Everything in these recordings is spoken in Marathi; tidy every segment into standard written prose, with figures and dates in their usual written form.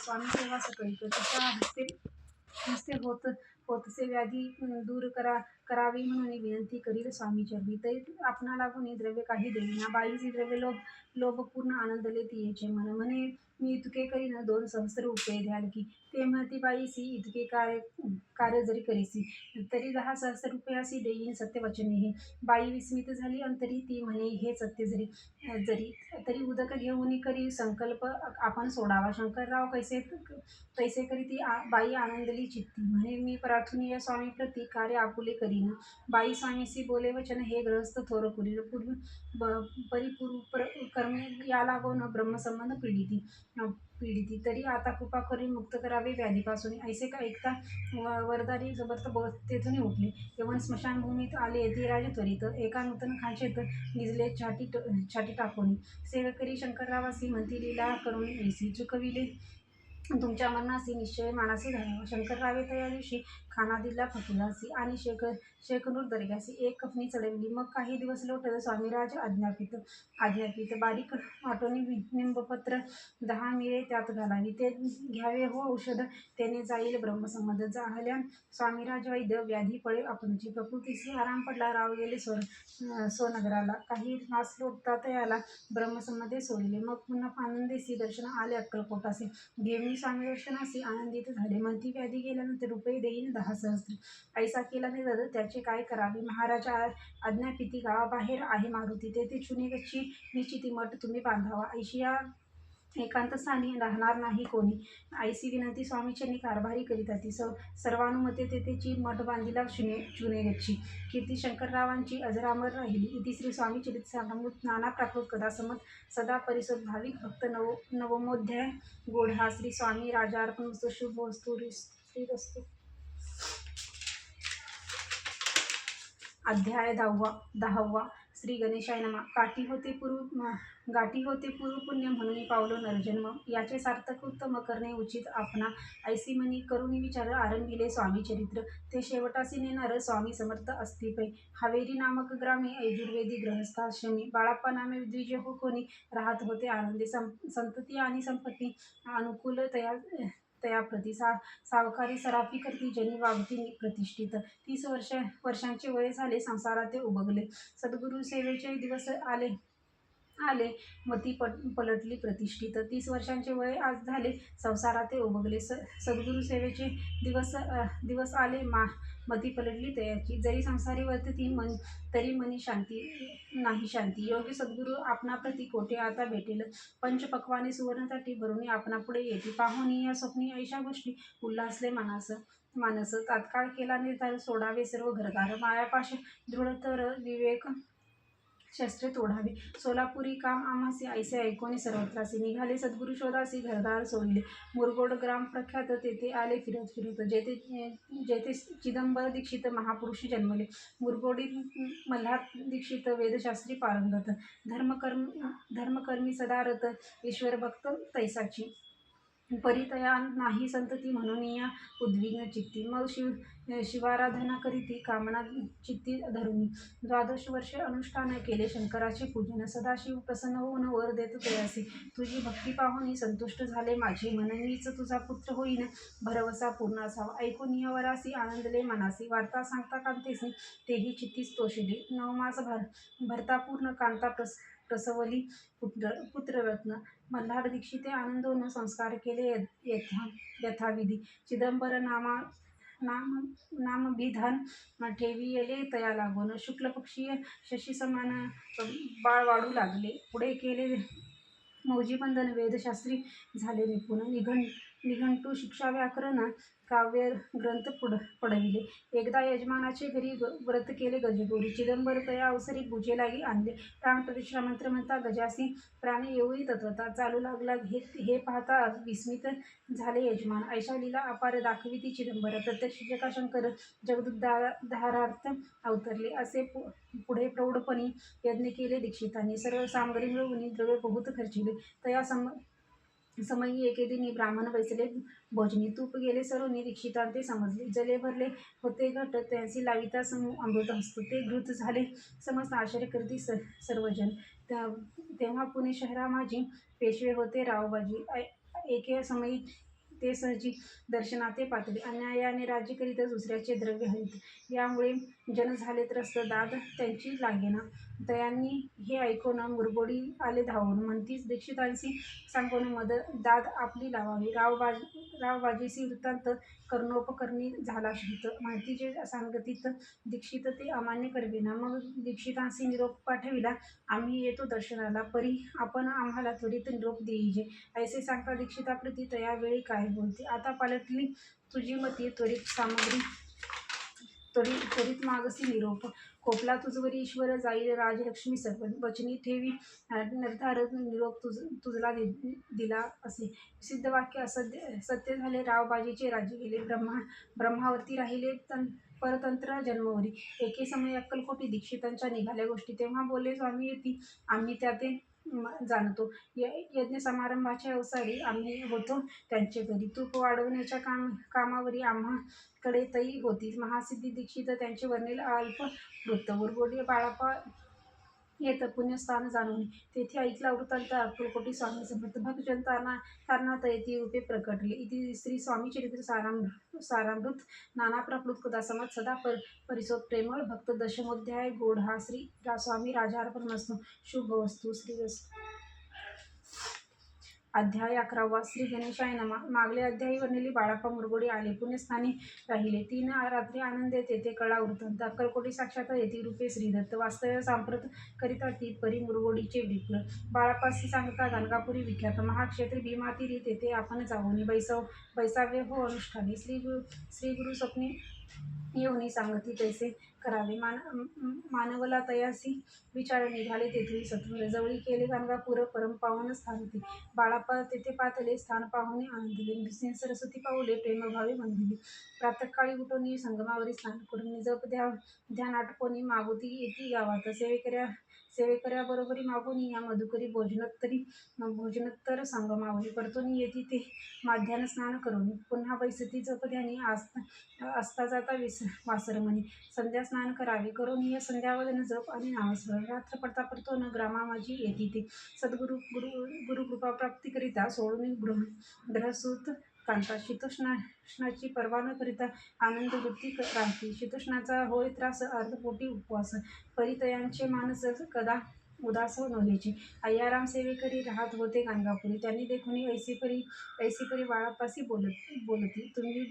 स्वामी सेवा सकळी तिच्या हस्ते होतसे व्याधी दूर करावी म्हणून विनंती करील स्वामी चरणी. तरी आपणा लागून द्रव्य काही देईना. बाईची द्रव्य लोभपूर्ण आनंद लेती याचे म्हणे मी इतके करीन 2 सहस्र रुपये द्याल की. ते म्हणती बाईसी इतके कार्य जरी करीसी तरी 10 सहस्र रुपयासी देईन सत्यवचने हे. बाई विस्मित झाली अंतरी ती म्हणे हे सत्य जरी तरी उदक घेऊन करी संकल्प आपण सोडावा. शंकरराव कैसे करी ती बाई आनंदली चित्ती म्हणे मी प्रार्थनीय स्वामी प्रती कार्य आपुले करीन. बाई स्वामीसी बोले वचन हे ग्रहस्थ थोर पुरील परिपूर्व कर्मे या लागून ब्रह्मसंबंध पीडिती तरी आता कृपा करून मुक्त करावे व्याधीपासून. ऐसे का ऐकता वरदारी समर्थ तेथून उठले. यवन स्मशानभूमीत आले ती राजे त्वरित. एका नूतन खाचेत निजले छाटी टाकून. सेवकरी शंकररावासी म्हणती लीला करून ऐसी चुकविले तुमच्या मनासी निश्चय मानासी धरावा. शंकररावे तया दिवशी खाना दिला फकिरासी आणि शेकनूर दर्ग्यासी एक कफनी चढविली. मग काही दिवस लोटत स्वामीराज आज्ञापित बारीक वाटोनी निंबपत्र 10 मिळे त्यात घालावी. ते घ्यावे हो औषध त्याने जाईल ब्रह्मसंबंध. जाहल्या स्वामीराज वैद्य व्याधी पळे आपणची. प्रकृतीसी आराम पडला राव गेले स्वनगराला. काही मास लोटता तयाला ब्रह्मसंबंधे सोडले. मग पुन्हा आनंदेसी दर्शन आले अक्कलकोटासे. घेऊन स्वामी दर्शनासी आनंदित झाले. म्हणती व्याधी गेल्यानंतर रुपये देईन 10 सहस्र. ऐसा केला निरद त्याचे काय करावे. महाराज आज्ञापिती गावाबाहेर आहे मारुती तेथे चुने गच्ची निश्चिती मठ तुम्ही बांधावा. ऐशिया एकांत स्थानी राहणार नाही कोणी. ऐसी विनंती स्वामीचरणी कारभारी करीताती. सर्वानुमते तेथेची मठ बांधिला चुने गच्ची. कीर्ती शंकररावांची अजरामर राहिली. इति श्री स्वामी चरित सारामृत नाना प्राकृत कथा सदा परिसोद भाविक भक्त नवमोध्याय गोढा. श्री स्वामी राजार्पणमस्तु. शुभोस्तु. श्रीरस्तु. अध्याय 10वा. श्री गणेशाय नमः. गाठी होते पूर्व पुण्य म्हणून पावलो नरजन्म. याचे सार्थक उत्तम करणे उचित आपणा. ऐसी मनी करुणी विचार आरंभिले स्वामी चरित्र. ते शेवटासी नेणार स्वामी समर्थ अस्तिपै. हावेरी नामक ग्रामे यजुर्वेदी गृहस्थाश्रमी बाळाप्पा नामे द्विज हो कोणी राहत होते आनंदी. संतती आणि संपत्ती अनुकूल तया प्रति. सावकारी सराफी करती जनी वागती प्रतिष्ठित. 30 वर्षांचे वय झाले संसारात ते उबगले. सद्गुरु सेवेचे दिवस आले मती पलटली प्रतिष्ठित. 30 वर्षांचे वय आज झाले संसारात ते उबगले. सद्गुरु सेवेचे दिवस आले मती पलटली तयाची. जरी संसारी वर्तती तरी मनी नाही शांती. योग्य सद्गुरु आपणाप्रती कोठे आता भेटेल. पंचपक्वाने सुवर्णताटी भरून आपणापुढे येती. पाहुनी या स्वप्नी ऐशा गोष्टी उल्हासले मानस. तात्काळ केला निर्धार सोडावे सर्व घरदार. मायापाश दृढतर विवेक शस्त्रे तोडावी. सोलापुरी काम आम्हासी ऐसे ऐकोनी सर्वत्रासी. निघाले सद्गुरु शोधासी घरदार सोडिले. मुरगोड ग्राम प्रख्यात तेथे आले फिरत. जेथे चिदंबर दीक्षित महापुरुष जन्मले. मुरगोडीत मल्हार दीक्षित वेदशास्त्री पारंगत. धर्मकर्मी सदारत ईश्वरभक्त तैसाची. परितया नाही संतती म्हणून या उद्विग्न चित्ती. मग शिवाराधना करीती कामना चित्ती धरुनी. 12 वर्षे अनुष्ठान केले शंकराचे पूजन. सदाशिव प्रसन्न होऊन वर देत तयासी. तुझी भक्ती पाहुनी संतुष्ट झाले माझे मन. मीच तुझा पुत्र होईन भरवसा पूर्ण असावा. ऐकून या वरासी आनंदले मनासी. वार्ता सांगता कांतेसी तेही चित्तीस तोषिली. 9 मास भरता पूर्ण कांता प्रसवली पुत्ररत्न. मल्हार दीक्षिते आनंदोन संस्कार केले यथाविधी. चिदंबर नामभिधान ठेविले तया लागून. शुक्ल पक्षीय शशी समान बाळ वाढू लागले. पुढे केले मौजीबंधन वेदशास्त्री झाले निपुण. निघंटू शिक्षा व्याकरण काव्य ग्रंथ पडविले. एकदा यजमानाचे घरी व्रत केले गजगोरी. चिदंबर तया अवसरी पूजे लागी आणले. प्राणप्रतिष्ठा मंत्र म्हणता गजासी प्राण येऊळी तत्वता चालू लागला. हे पाहता विस्मित झाले यजमान. ऐशा लीला अपार दाखविती चिदंबर. प्रत्यक्ष जटाशंकर जगदुद्धारार्थ अवतरले. असे पुढे प्रौढपणी यज्ञ केले दीक्षितांनी. सर्व सामग्री मिळवून द्रव्य बहुत खर्चिले. तया समयी एके दिनी ब्राह्मण बैसले भोजनी. तूप गेले सरोनी दीक्षितांते समजले. जले भरले होते घट त्यांसी लाविता अमृत हस्त. ते घृत झाले समस्त आश्चर्य करती सर्वजन. तेव्हा पुणे शहरा माझी पेशवे होते रावबाजी. एके समयी ते सहजी दर्शनाते पातळी. अन्यायाने राज्य करीत दुसऱ्याचे द्रव्य हरीत. यामुळे जन झाले त्रस्त, दाद त्यांची लागेना. तयांनी हे ऐकून मुरगोडी आले धावून. म्हणतीच दीक्षितांसी सांगून दाद आपली लावावी. रावबाजीसी वृत्तांत कर्णोपकरणी झाला श्रुत. म्हणतीचे सांगतीत दीक्षित ते अमान्य करविना. मग दीक्षितांसी निरोप पाठविला, आम्ही येतो दर्शनाला, परी आपण आम्हाला त्वरित निरोप देईजे. ऐसे सांगता दीक्षिताप्रती तया वेळी काय बोलते. आता पालटली तुझी मती, त्वरित मागसी निरोप. कोपला तुझवरी ईश्वर, जाईल राजलक्ष्मी सर्व. वचनी ठेवी निर्धार, निरोप तुझला दिला असे. सिद्ध वाक्य सत्य झाले, रावबाजीचे राज्य गेले. ब्रह्मावरती राहिले परतंत्र जन्मवरी. एके समयी अक्कलकोटी दीक्षितांच्या निघाल्या गोष्टी. तेव्हा बोलले स्वामी येती, आम्ही त्याते जाणतो. यज्ञ समारंभाचे अवसारी आम्ही होतो त्यांचे घरी. तूप वाढवण्याच्या कामावरी आम्हाकडे तई होती. महासिद्धी दीक्षित त्यांचे वर्णिल अल्प वृत्त. उरगोडी बाळाप्पा येत पुण्यस्थान जाणून, तेथे ऐकला वृत्तांत अक्कलकोटी स्वामी समर्थ. भक्तजन कारणात येती रूपे प्रकटले. इति श्री स्वामीचरित्र सारामृत. नाना प्राप्लुत कथासमाज सदा परिसोत प्रेमळ भक्त. दशमोध्याय गोड हा श्री स्वामी राजार्पणमस्तु. शुभवस्तू. श्रीरस्तु. अध्याय 11. श्री गणेशाय नमः. मागले अध्यायी वर्णिली बाळाप्पा मुरगोडी आले, पुण्यस्थानी राहिले. 3 रात्री आनंदे तेथे कळा वृत्तांत. अक्कलकोटी साक्षात येती रूपे श्रीदत्त. वास्तव्य सांप्रत करिता ती परी मुरगोडीचे विप्र. बाळाप्पासी सांगता गाणगापुरी विख्यात. महाक्षेत्री भीमातीरी तेथे आपण जाऊनी. बैसावे हो अनुष्ठानी. श्री गुरु स्वप्नी येऊनी सांगती तैसे करावे. मानवला तयासी विचार निघाले तेथून सत्वर. जवळी केले गाणगापूर परम पावन स्थान ते. बाळाप्पा तेथे पातले स्थान पाहुणे आनंदिले. नृसिंह सरस्वती पाऊले प्रेमभावे वंदिली. प्रातःकाळी उठोनी संगमावरी स्नान करून जप ध्यान आटपोनी मागुती येती गावात. सेवेकऱ्याबरोबरी मागोनी या मधुकरी भोजनोत्तर संगमावरी. परतोनी येती ते माध्यान्ह स्नान करून. पुन्हा बैसती जप ध्यानी असता जाता वासरमणी. संध्या स्नान करावे करून संध्यावदन जप आणि नामस्मरण. रात्र पडता परतोन ग्रामा माझी येती ते. गुरु कृपाप्राप्तीकरिता सोडून ग्रहसूत कांता. शीतोष्णाची पर्वा न करिता आनंद वृत्ती राहती. शीतोष्णाचा होय त्रास अर्धपोटी उपवास. परितयांचे मानस कदा उदास नव्हेचे. अय्याराम सेवेकरी राहत होते गाणगापुरी. त्यांनी देखुनी ऐसी परी बाळाप्पासी बोलती. तुम्ही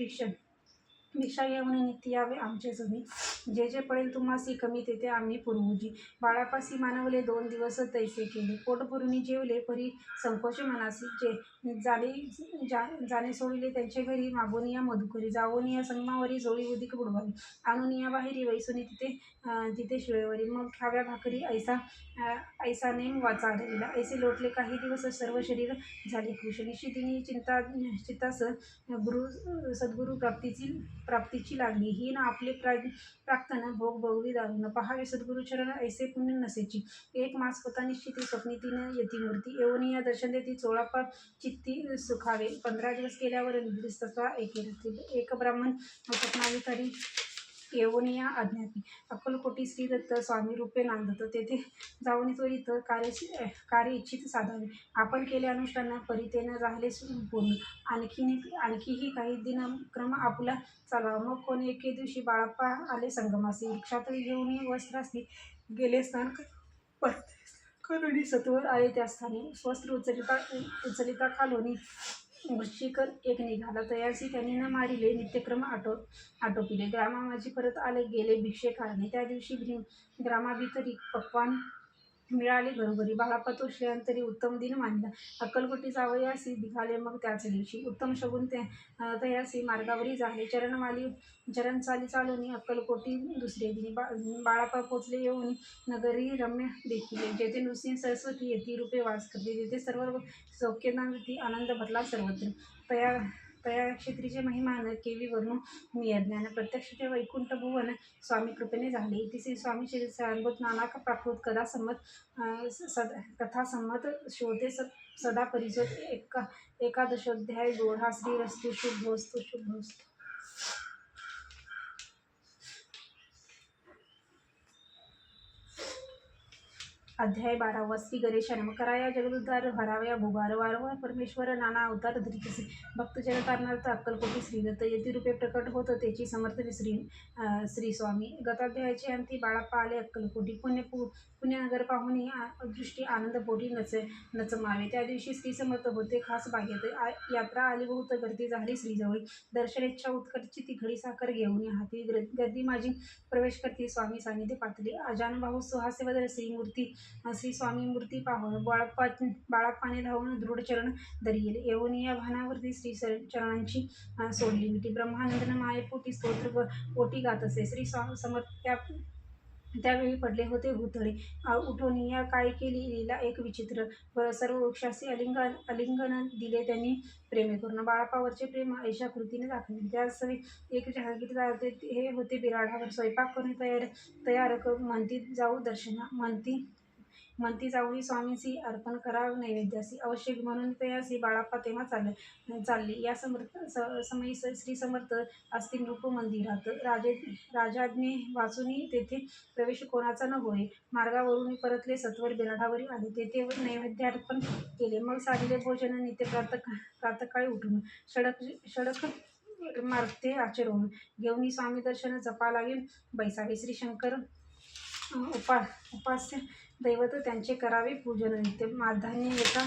भिक्षा येऊन नित्य यावे आमचे समी. जे जे पडेल तुम्हासी कमी तेथे आम्ही पुरवुजी. बाळाप्पासी मानवले 2 दिवस तैसे केले. पोट भरुनी जेवले परी संकोच मनासी. जाणे सोडिले त्यांचे घरी. मागोनिया मधुकरी. जावोनिया संगमावरी जोळी उदिक बुडवावी. आणुनिया बाहेरी वैसुनी तिथे शिळेवरी. मग खाव्या भाकरी ऐसा नेम चालविला. ऐसे लोटले काही दिवस सर्व शरीर झाले कृश. निशिदिनी चित्तास सद्गुरु प्राप्तीची लागली. हीन आपले प्राक्तन भोग भोगवी दारुण. पहावे सद्गुरुचरण ऐसे पुण्य नसेची. 1 मास होता निश्चिती स्वप्नी 3 येती मूर्ती. येऊनिया दर्शन देती चोळाप्पा चित्ती सुखावे. 15 दिवस केल्यावर निद्रिस्तसा एके रात्री. एक ब्राह्मण स्वप्नाविकारी येऊनिया अज्ञाती. अक्कलकोटी श्रीदत्त स्वामी रूपे नांदत. तेथे जाऊन त्वरित कार्य इच्छित साधावे. आपण केले अनुष्ठान परितेन राहिले पूर्ण. आणखीही काही दिनक्रम आपुला चालवा. मग कोणी एके दिवशी बाळाप्पा आले संगमासी. वृक्षात घेऊन वस्त्रासी गेले स्नान करुणी सत्वर आले त्या स्थानी. वस्त्र उचलिता खालोनी वृश्चिक एक निघाला. तयासी त्यांनी न मारिले नित्यक्रम आटोपिले. ग्रामामाजी परत आले गेले भिक्षे काढणे. त्या दिवशी ग्रामाभितरी पक्वान मिळाले घरोघरी. बाळाप्पा तो श्रेयांतरी उत्तम दिन मानला. अक्कलकोटी जावयासी निघाले मग त्याच दिवशी. उत्तम शगुन तयासी मार्गावरी झाले. चरणचाली चालूनी अक्कलकोटी दुसरे दिनी. बाळाप्पा पोचले येऊन नगरी रम्य देखिले. जेथे नृसिंह सरस्वती येती रूपे वास करते. तेथे सर्व सौख्य नांदती आनंद भरला सर्वत्र. तया क्षेत्रीचे महिमान केवी वर्णू मी अज्ञान. प्रत्यक्ष ते वैकुंठ भुवन स्वामी कृपेने झाले. इति श्री स्वामीचरित्र सारामृत. नाना प्राप्लुत कथा संमत श्रोते सदा परिसोत. एकादशोध्याय गोड हा श्रीरस्तु. शुभवस्तु. अध्याय 12 श्री गणेशा नमः. कराया जगदुद्धार हरावया भुभार वारंवार परमेश्वर नाना अवतार धरितसे. भक्तजन कारणार्थ अक्कलकोटी श्रीदत्त यतिरूपे प्रकट होत त्याची समर्थ श्री स्वामी. गताध्यायाचे अंती बाळाप्पा आले अक्कलकोटी. पुण्यनगर पाहुणी दृष्टी आनंद पोटी नचमावे. त्या दिवशी श्री समर्थ होते खास बागेत. यात्रा आली बहुत गर्दी झाली श्रीजवळी. दर्शनेच्छा उत्कटची ती घडी साखर घेऊन हाती गर्दी माझी प्रवेश करती स्वामी सानिध्य पातळी. अजानुबाहू सुहास्यवदन श्रीमूर्ती श्री स्वामी मूर्ती पाहून बाळाप्पाने धावून दृढ चरण धरिले. येऊन या भानावरती श्री चरणांची सोडली मिठी. ब्रह्मानंदन मायेपोटी स्तोत्र पोटी गात असे. श्री समर्थ त्यावेळी पडले होते भुतळे. उठोनिया काय केली लीला एक विचित्र. सर्व वृक्षासी आलिंगन दिले त्यांनी प्रेमे करून. बाळाप्पावरचे प्रेम ऐशा कृतीने दाखवले. त्यास एक जहागीरदार हे होते बिराडावर. स्वयंपाक करून तयार म्हणती जाऊ दर्शना. म्हणती जाऊही स्वामींसी अर्पण करा नैवेद्यासी. अवश्य म्हणून तयासी बाळाप्पा तेव्हा चालले. या समयी श्री समर्थ असतील नृप मंदिरात. राजाज्ञे वाचून तेथे प्रवेश कोणाचा न होय. मार्गावरून परतले सत्वर बिराडावरी आले. तेथे नैवेद्यार्पण केले. मग साधिले भोजन नित्य प्रातःकाळी उठून षडक मार्गे आचरून घेऊन स्वामी दर्शन जपा लागेल बैसावे. श्री शंकर उपास्य दैवत त्यांचे करावे पूजन नित्य. माध्यान्ह एका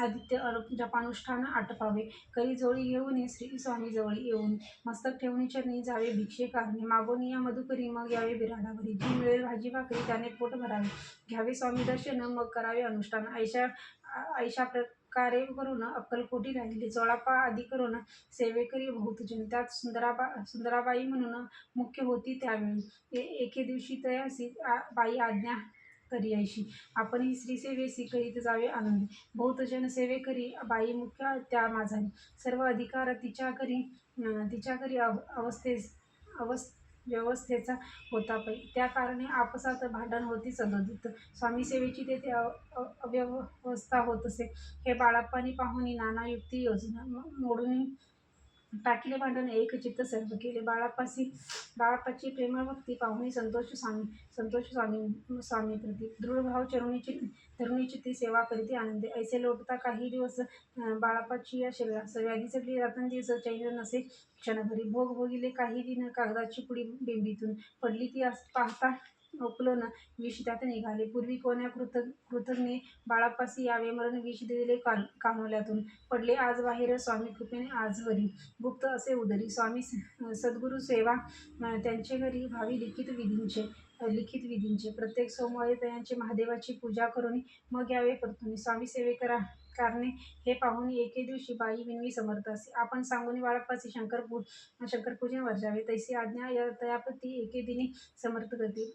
आदित्य जपानुष्ठान आटपावे. करी जोळी घेऊन श्री स्वामी जवळी येऊन मस्तक ठेवून चरणी जावे भिक्षे कारणे. मागून या मधुकरी मग यावे बिराडावरी. जी मिळेल भाजी भाकरी त्याने पोट भरावे. घ्यावे स्वामी दर्शन मग करावे अनुष्ठान. ऐशा प्रकारे करून अक्कलकोटी राहिले. जोळापा आदी करून सेवेकरी बहुतजन. त्यात सुंदराबाई म्हणून मुख्य होती त्यावेळी. एके दिवशी तयासी बाई आज्ञा करी ऐशी. आपणही श्रीसेवेसी करीत जावे आनंदी. बहुतजन सेवेकरी बाई मुख्य त्या माझारी. सर्व अधिकार तिच्या करी व्यवस्थेचा होता पै. त्या कारणे आपसात भांडण होती सदोदित. स्वामी सेवेची तेथे अव्यवस्था होत असे. हे बाळाप्पांनी पाहुनी नाना युक्ती योजना मोडून टाकले भांडण एक चित्त सर्व केले. बाळाप्पाची प्रेमभक्ती पाहुनी संतोष स्वामी प्रती. दृढ भाव धरुणी चित्ती सेवा करीती आनंदे. ऐसे लोटता काही दिवस बाळाप्पाची या शरीरास. व्याधी चढली रात्रंदिवस चैन नसे क्षणभरी. भोगिले काही दिन कागदाची पुडी बेंबीतून पडली ती पाहता उकलून विष त्यात निघाले. पूर्वी कोण्या कृतज्ञे बाळाप्पासी यावे मरण विष दिले कानोल्यातून. पडले आज बाहेर स्वामी कृपेने आज वरी. गुप्त असे उदरी स्वामी सद्गुरु सेवा त्यांचे घरी भावी लिखित विधींचे. प्रत्येक सोमवारी त्यांचे महादेवाची पूजा करून मग यावे परतून. स्वामी कारणे हे पाहून एके दिवशी बाई विनवी समर्थ असे. आपण सांगून बाळाप्पासी शंकरपूजन वर्जावे. तैसी आज्ञा तयाप्रती एके दिनी समर्थ करते.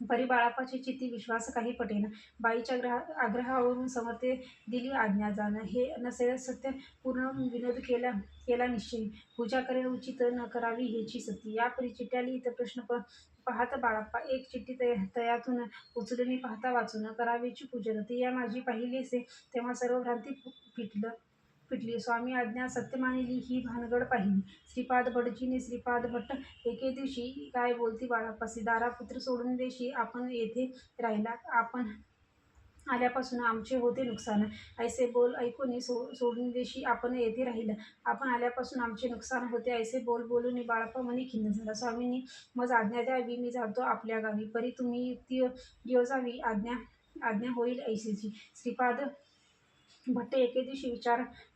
परी बाळाप्पाची चित्ती विश्वास काही पटेना. बाईच्या आग्रहावरून समर्थे दिली आज्ञा जाणं. हे नसेल सत्य पूर्ण विनोद केला निश्चयी. पूजा करेल उचित न करावी हेची सती. यापरी चिठ्ठ्या लिहित प्रश्न पाहत बाळाप्पा. एक चिठ्ठी तयातून उचलून पाहता वाचून. करावीची पूजन ती या माझी पाहिलेसे तेव्हा सर्व भ्रांती फिटली. स्वामी आज्ञा सत्य मानिली ही भानगड पाहिली. श्रीपाद भटजीने श्रीपाद भट्ट एके दिवशी काय बोलती बाळाप्पासी. दारापुत्र सोडून देशी आपण येथे राहिला. आपण आल्यापासून आमचे होते नुकसान. ऐसे बोल ऐकून सोडून देशी आपण येथे राहिलं. आपण आल्यापासून आमचे नुकसान होते. ऐसे बोलून बाळाप्पा मनी खिन्न झाला. स्वामींनी मज आज्ञा द्यावी मी जातो आपल्या गावी. परी तुम्ही युक्ती योजावी आज्ञा होईल ऐसेची. श्रीपाद भट्ट एके दिवशी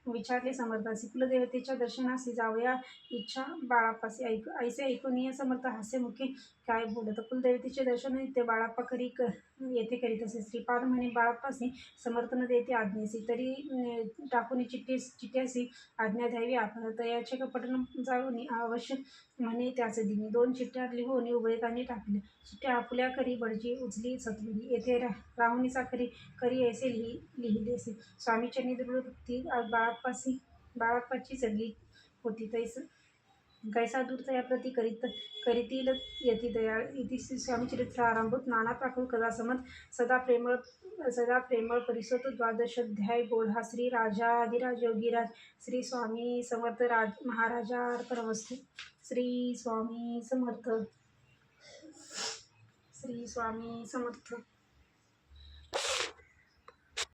विचारले समर्थासी. कुलदेवतेच्या दर्शनासी जावया इच्छा बाळाप्पासी. ऐसे ऐकून समर्थ हास्यमुखे काय बोलत. कुलदेवतेचे दर्शन नित्य बाळाप्पा येथे करीत असे. श्रीपाद म्हणे बाळाप्पासी समर्थ न देते आज्ञेसी. तरी टाकून चिठ्ठ्यासी आज्ञा द्यावी आपण. तयाचे कपट जाऊन अवश्य म्हणे त्याच दिनी. 2 चिठ्ठ्या लिहून उभयतांनी टाकल्या. चिठ्ठ्या आपुल्या करी भटजी उचली सत्वरी. येथे राहुनीचा करी ऐसे लिहिलेसे. स्वामीचरणी दृढ भक्ती बाळाप्पाची चढली होती. कैसा दूर तयाप्रती करीतील यती दयाळ. इति स्वामीचरित्रारंभोत नाना प्राकृत कथा समंत सदा प्रेमळ परिसोत. द्वादशोध्याय बोधा श्री राजाधिराज योगीराज श्री स्वामी समर्थ महाराजार्पणमस्तु. श्री स्वामी समर्थ. श्री स्वामी समर्थ.